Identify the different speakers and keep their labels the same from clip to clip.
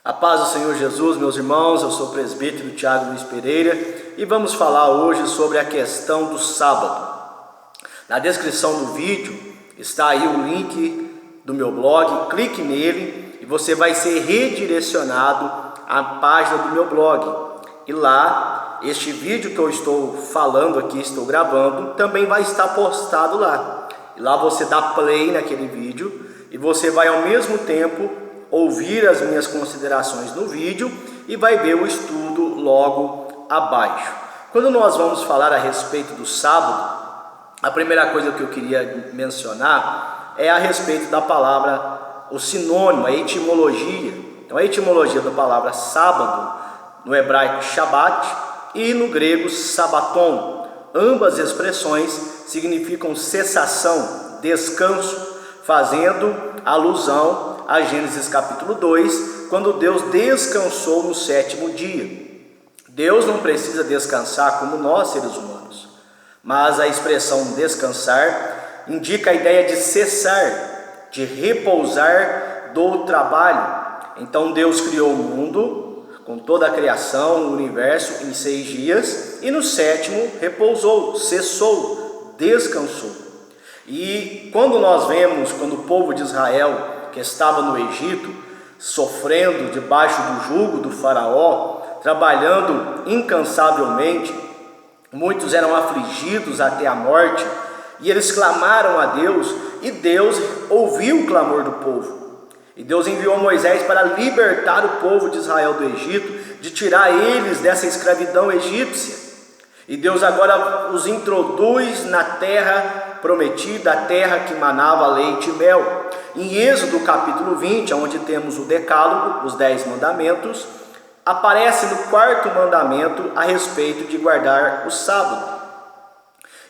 Speaker 1: A paz do Senhor Jesus, meus irmãos, eu sou o presbítero Tiago Luiz Pereira e vamos falar hoje sobre a questão do sábado. Na descrição do vídeo está aí o link do meu blog, clique nele e você vai ser redirecionado à página do meu blog. E lá, este vídeo que eu estou falando aqui, estou gravando, também vai estar postado lá. E lá você dá play naquele vídeo e você vai ao mesmo tempo ouvir as minhas considerações no vídeo e vai ver o estudo logo abaixo. Quando nós vamos falar a respeito do sábado, a primeira coisa que eu queria mencionar é a respeito da palavra, o sinônimo, a etimologia. Então a etimologia da palavra sábado, no hebraico Shabbat e no grego Sabaton. Ambas expressões significam cessação, descanso, fazendo alusão a Gênesis capítulo 2, quando Deus descansou no sétimo dia. Deus não precisa descansar como nós, seres humanos, mas a expressão descansar indica a ideia de cessar, de repousar do trabalho. Então Deus criou o mundo, com toda a criação, o universo, em 6 dias, e no sétimo repousou, cessou, descansou. E quando nós vemos, quando o povo de Israel que estava no Egito, sofrendo debaixo do jugo do faraó, trabalhando incansavelmente, muitos eram afligidos até a morte, e eles clamaram a Deus, e Deus ouviu o clamor do povo. E Deus enviou Moisés para libertar o povo de Israel do Egito, de tirar eles dessa escravidão egípcia. E Deus agora os introduz na terra prometida, a terra que manava leite e mel. Em Êxodo capítulo 20, onde temos o decálogo, os 10 mandamentos, aparece no 4º mandamento a respeito de guardar o sábado.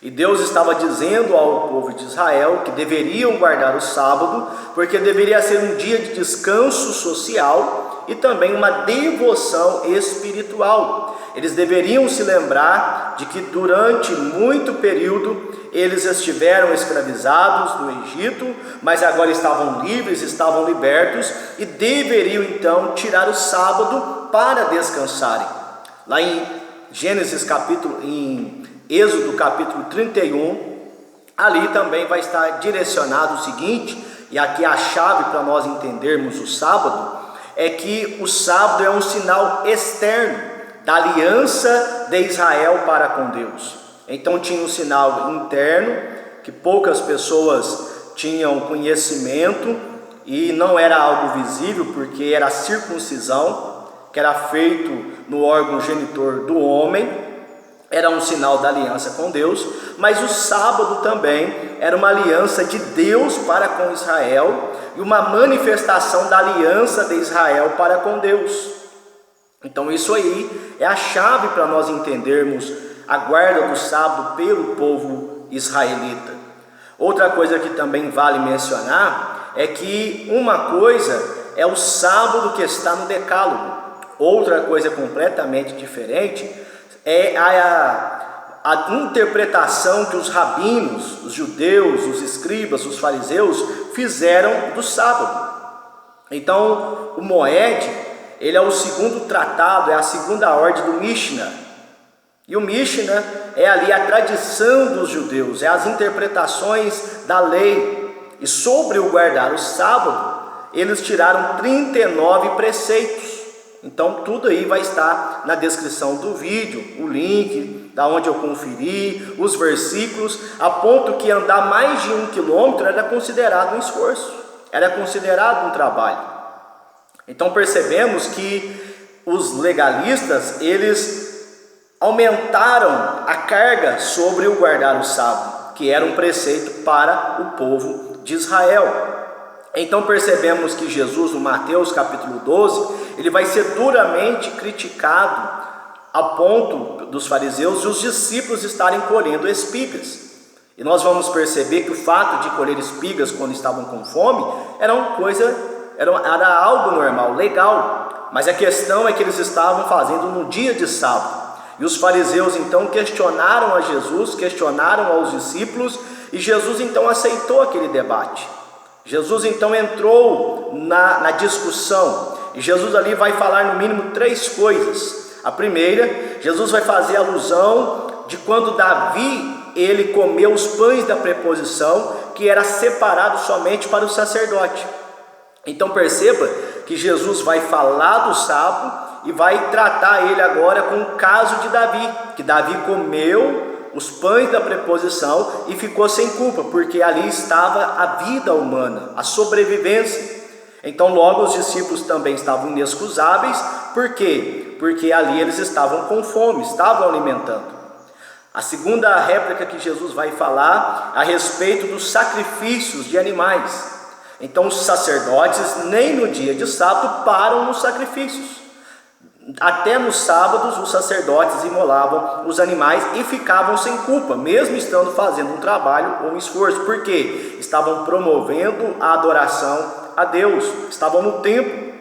Speaker 1: E Deus estava dizendo ao povo de Israel que deveriam guardar o sábado, porque deveria ser um dia de descanso social e também uma devoção espiritual. Eles deveriam se lembrar de que durante muito período eles estiveram escravizados no Egito, mas agora estavam livres, estavam libertos e deveriam então tirar o sábado para descansarem. Lá em em Êxodo capítulo 31, ali também vai estar direcionado o seguinte, e aqui a chave para nós entendermos o sábado, é que o sábado é um sinal externo da aliança de Israel para com Deus. Então tinha um sinal interno, que poucas pessoas tinham conhecimento, e não era algo visível, porque era a circuncisão, que era feito no órgão genitor do homem, era um sinal da aliança com Deus, mas o sábado também era uma aliança de Deus para com Israel, e uma manifestação da aliança de Israel para com Deus. Então isso aí é a chave para nós entendermos a guarda do sábado pelo povo israelita. Outra coisa que também vale mencionar é que uma coisa é o sábado que está no decálogo, outra coisa completamente diferente é a interpretação que os rabinos, os judeus, os escribas, os fariseus fizeram do sábado. Então o Moed, ele é o 2º tratado, é a 2ª ordem do Mishnah. E o Mishnah é ali a tradição dos judeus, é as interpretações da lei. E sobre o guardar o sábado, eles tiraram 39 preceitos. Então tudo aí vai estar na descrição do vídeo, o link, da onde eu conferi, os versículos, a ponto que andar mais de 1 quilômetro era considerado um esforço, era considerado um trabalho. Então percebemos que os legalistas, eles aumentaram a carga sobre o guardar o sábado, que era um preceito para o povo de Israel. Então percebemos que Jesus, no Mateus capítulo 12, ele vai ser duramente criticado a ponto dos fariseus e os discípulos estarem colhendo espigas. E nós vamos perceber que o fato de colher espigas quando estavam com fome era algo normal, legal. Mas a questão é que eles estavam fazendo no dia de sábado. E os fariseus então questionaram a Jesus, questionaram aos discípulos, e Jesus então aceitou aquele debate. Jesus então entrou na discussão, E Jesus ali vai falar no mínimo 3 coisas. A primeira, Jesus vai fazer alusão de quando Davi, ele comeu os pães da preposição, que era separado somente para o sacerdote. Então perceba que Jesus vai falar do sábado e vai tratar ele agora com o caso de Davi, que Davi comeu os pães da preposição e ficou sem culpa, porque ali estava a vida humana, a sobrevivência. Então logo os discípulos também estavam inexcusáveis. Por quê? Porque ali eles estavam com fome, estavam alimentando. A segunda réplica que Jesus vai falar a respeito dos sacrifícios de animais. Então os sacerdotes nem no dia de sábado param nos sacrifícios. Até nos sábados os sacerdotes imolavam os animais e ficavam sem culpa, mesmo estando fazendo um trabalho ou um esforço. Por quê? Estavam promovendo a adoração a Deus, estavam no templo.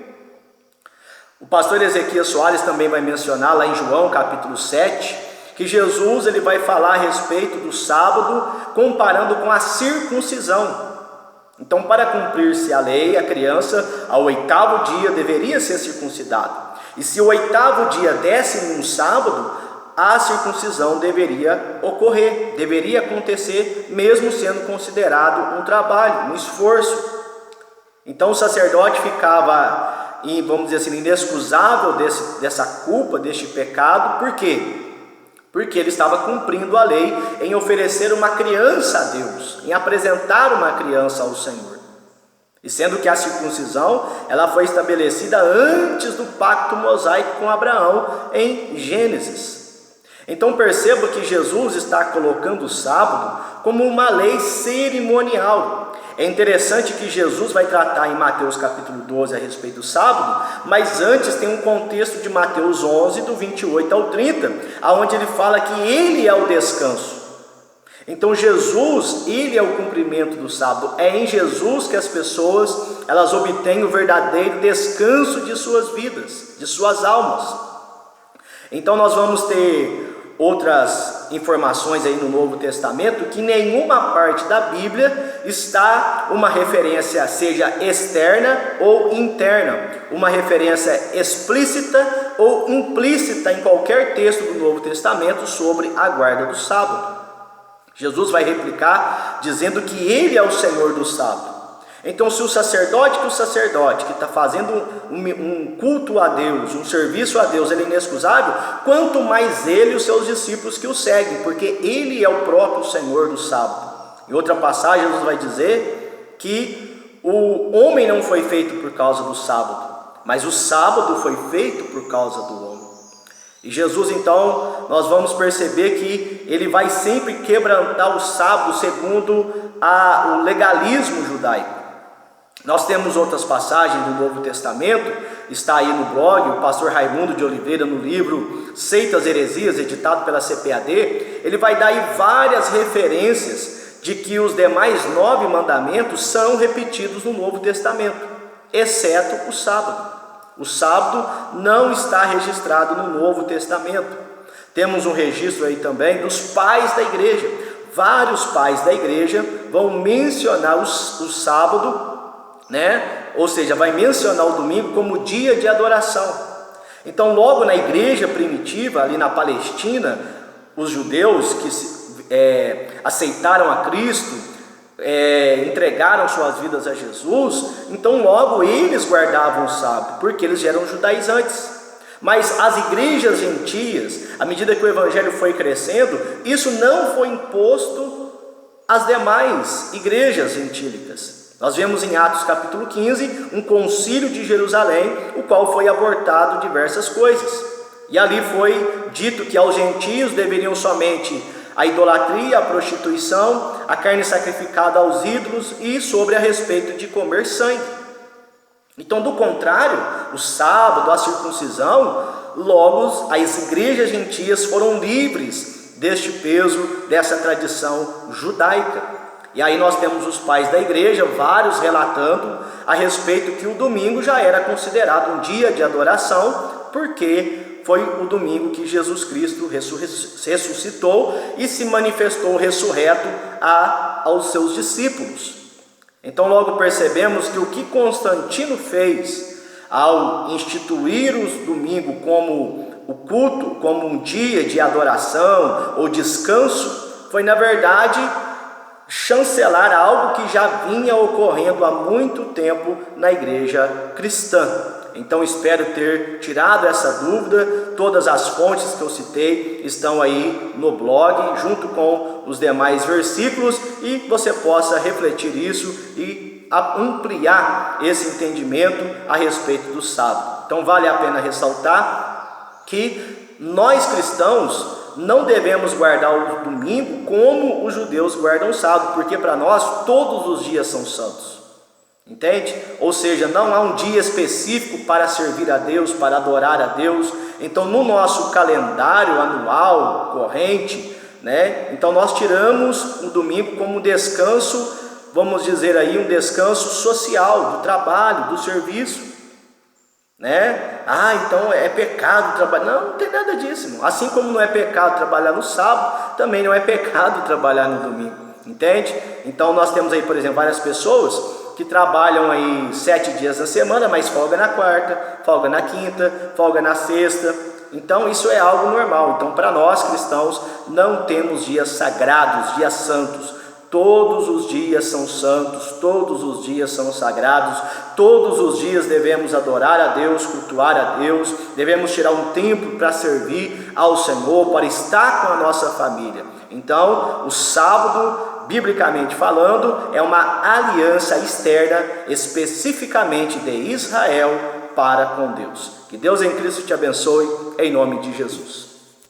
Speaker 1: O pastor Ezequias Soares também vai mencionar lá em João capítulo 7, que Jesus ele vai falar a respeito do sábado, comparando com a circuncisão. Então, para cumprir-se a lei, a criança ao 8º dia deveria ser circuncidado. E se o 8º dia desse num sábado, a circuncisão deveria ocorrer, deveria acontecer, mesmo sendo considerado um trabalho, um esforço. Então o sacerdote ficava, vamos dizer assim, inexcusável dessa culpa, deste pecado. Por quê? Porque ele estava cumprindo a lei em oferecer uma criança a Deus, em apresentar uma criança ao Senhor. E sendo que a circuncisão, ela foi estabelecida antes do pacto mosaico com Abraão, em Gênesis. Então perceba que Jesus está colocando o sábado como uma lei cerimonial. É interessante que Jesus vai tratar em Mateus capítulo 12 a respeito do sábado, mas antes tem um contexto de Mateus 11, do 28 ao 30, onde ele fala que ele é o descanso. Então Jesus, ele é o cumprimento do sábado. É em Jesus que as pessoas elas obtêm o verdadeiro descanso de suas vidas, de suas almas. Então nós vamos ter outras informações aí no Novo Testamento, que nenhuma parte da Bíblia está uma referência, seja externa ou interna, uma referência explícita ou implícita em qualquer texto do Novo Testamento sobre a guarda do sábado. Jesus vai replicar dizendo que ele é o Senhor do sábado. Então, se o sacerdote que está fazendo um culto a Deus, um serviço a Deus, ele é inexcusável, quanto mais ele e os seus discípulos que o seguem, porque ele é o próprio Senhor do sábado. Em outra passagem, Jesus vai dizer que o homem não foi feito por causa do sábado, mas o sábado foi feito por causa do homem. E Jesus, então, nós vamos perceber que ele vai sempre quebrantar o sábado segundo o legalismo judaico. Nós temos outras passagens do Novo Testamento, está aí no blog, o pastor Raimundo de Oliveira, no livro Seitas e Heresias, editado pela CPAD, ele vai dar aí várias referências de que os demais 9 mandamentos são repetidos no Novo Testamento, exceto o sábado. O sábado não está registrado no Novo Testamento. Temos um registro aí também dos pais da igreja. Vários pais da igreja vão mencionar o sábado, ou seja, vai mencionar o domingo como dia de adoração. Então logo na igreja primitiva, ali na Palestina, os judeus que aceitaram a Cristo, entregaram suas vidas a Jesus, então logo eles guardavam o sábado, porque eles eram judaizantes. Mas as igrejas gentias, à medida que o evangelho foi crescendo, isso não foi imposto às demais igrejas gentílicas. Nós vemos em Atos capítulo 15, um concílio de Jerusalém, o qual foi abortado diversas coisas. E ali foi dito que aos gentios deveriam somente a idolatria, a prostituição, a carne sacrificada aos ídolos e sobre a respeito de comer sangue. Então, do contrário, o sábado, a circuncisão, logo as igrejas gentias foram livres deste peso, dessa tradição judaica. E aí nós temos os pais da igreja, vários relatando a respeito que o domingo já era considerado um dia de adoração, porque foi o domingo que Jesus Cristo ressuscitou e se manifestou ressurreto aos seus discípulos. Então logo percebemos que o que Constantino fez ao instituir o domingo como o culto, como um dia de adoração ou descanso, foi na verdade chancelar algo que já vinha ocorrendo há muito tempo na igreja cristã. Então espero ter tirado essa dúvida. Todas as fontes que eu citei estão aí no blog, junto com os demais versículos, e você possa refletir isso e ampliar esse entendimento a respeito do sábado. Então vale a pena ressaltar que nós cristãos não devemos guardar o domingo como os judeus guardam o sábado, porque para nós todos os dias são santos. Entende? Ou seja, não há um dia específico para servir a Deus, para adorar a Deus. Então no nosso calendário anual corrente, então nós tiramos o domingo como um descanso, vamos dizer aí, um descanso social, do trabalho, do serviço. Então é pecado trabalhar. Não tem nada disso, irmão. Assim como não é pecado trabalhar no sábado, também não é pecado trabalhar no domingo, entende? Então nós temos aí, por exemplo, várias pessoas que trabalham aí 7 dias na semana, mas folga na quarta, folga na quinta, folga na sexta. Então isso é algo normal. Então para nós cristãos não temos dias sagrados, dias santos. Todos os dias são santos, todos os dias são sagrados, todos os dias devemos adorar a Deus, cultuar a Deus, devemos tirar um tempo para servir ao Senhor, para estar com a nossa família. Então, o sábado, biblicamente falando, é uma aliança externa, especificamente de Israel para com Deus. Que Deus em Cristo te abençoe, em nome de Jesus.